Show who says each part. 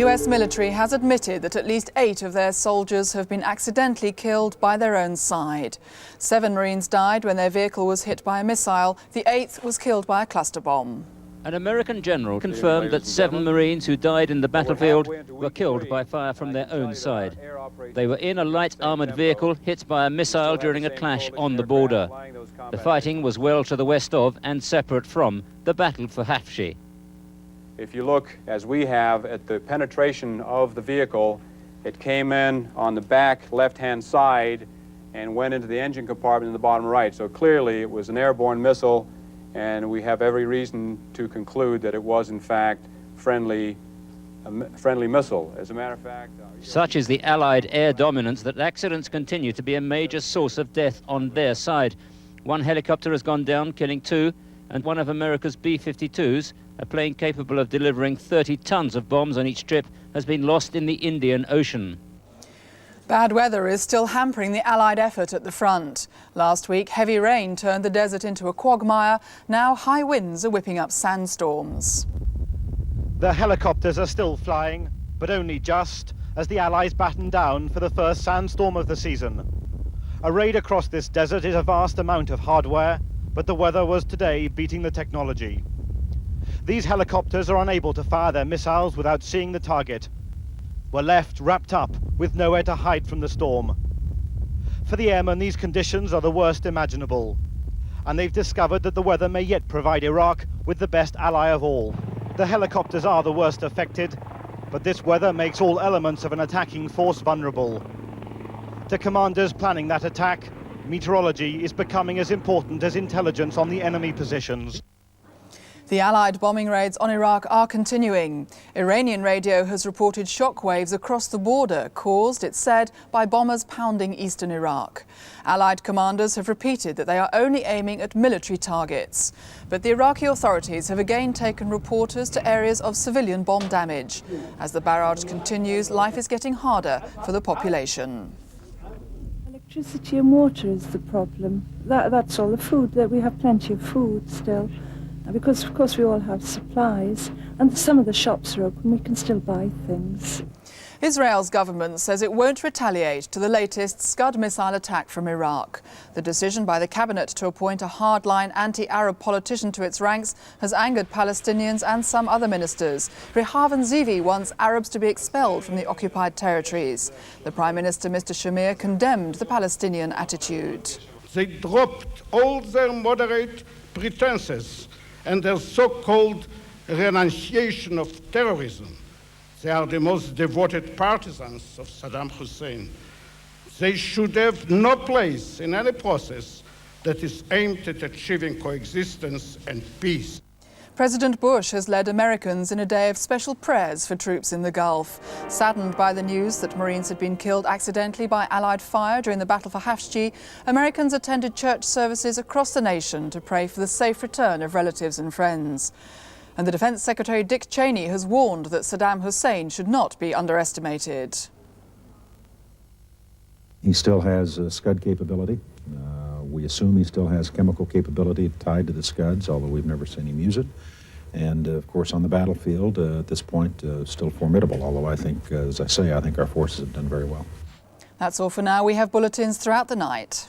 Speaker 1: US military has admitted that at least 8 of their soldiers have been accidentally killed by their own side. 7 Marines died when their vehicle was hit by a missile. The 8th was killed by a cluster bomb.
Speaker 2: An American general confirmed that 7 Marines who died in the battlefield were killed by fire from their own side. They were in a light armoured vehicle hit by a missile during a clash on the border. The fighting was well to the west of and separate from the battle for Hafshi.
Speaker 3: If you look, as we have, at the penetration of the vehicle, it came in on the back left-hand side and went into the engine compartment in the bottom right. So clearly it was an airborne missile, and we have every reason to conclude that it was, in fact, a friendly missile. As a matter of fact...
Speaker 2: Such is the Allied air dominance that accidents continue to be a major source of death on their side. 1 helicopter has gone down, killing 2, and one of America's B-52s, a plane capable of delivering 30 tons of bombs on each trip, has been lost in the Indian Ocean.
Speaker 1: Bad weather is still hampering the Allied effort at the front. Last week, heavy rain turned the desert into a quagmire. Now high winds are whipping up sandstorms.
Speaker 4: The helicopters are still flying, but only just, as the Allies batten down for the first sandstorm of the season. A raid across this desert is a vast amount of hardware, but the weather was today beating the technology. These helicopters are unable to fire their missiles without seeing the target. Were left wrapped up with nowhere to hide from the storm. For the airmen, these conditions are the worst imaginable, and they've discovered that the weather may yet provide Iraq with the best ally of all. The helicopters are the worst affected, but this weather makes all elements of an attacking force vulnerable. To commanders planning that attack, meteorology is becoming as important as intelligence on the enemy positions.
Speaker 1: The Allied bombing raids on Iraq are continuing. Iranian radio has reported shockwaves across the border caused, it said, by bombers pounding eastern Iraq. Allied commanders have repeated that they are only aiming at military targets. But the Iraqi authorities have again taken reporters to areas of civilian bomb damage. As the barrage continues, life is getting harder for the population.
Speaker 5: Electricity and water is the problem. That's all. The food, that we have plenty of food still. Because, of course, we all have supplies, and some of the shops are open, we can still buy things.
Speaker 1: Israel's government says it won't retaliate to the latest Scud missile attack from Iraq. The decision by the cabinet to appoint a hardline anti-Arab politician to its ranks has angered Palestinians and some other ministers. Rehavan Zivi wants Arabs to be expelled from the occupied territories. The Prime Minister, Mr. Shamir, condemned the Palestinian attitude.
Speaker 6: They dropped all their moderate pretenses and their so-called renunciation of terrorism. They are the most devoted partisans of Saddam Hussein. They should have no place in any process that is aimed at achieving coexistence and peace.
Speaker 1: President Bush has led Americans in a day of special prayers for troops in the Gulf. Saddened by the news that Marines had been killed accidentally by Allied fire during the battle for Hafshi, Americans attended church services across the nation to pray for the safe return of relatives and friends. And the Defense Secretary Dick Cheney has warned that Saddam Hussein should not be underestimated.
Speaker 7: He still has Scud capability. We assume he still has chemical capability tied to the Scuds, although we've never seen him use it. And, of course, on the battlefield, at this point, still formidable, although I think, as I say, I think our forces have done very well.
Speaker 1: That's all for now. We have bulletins throughout the night.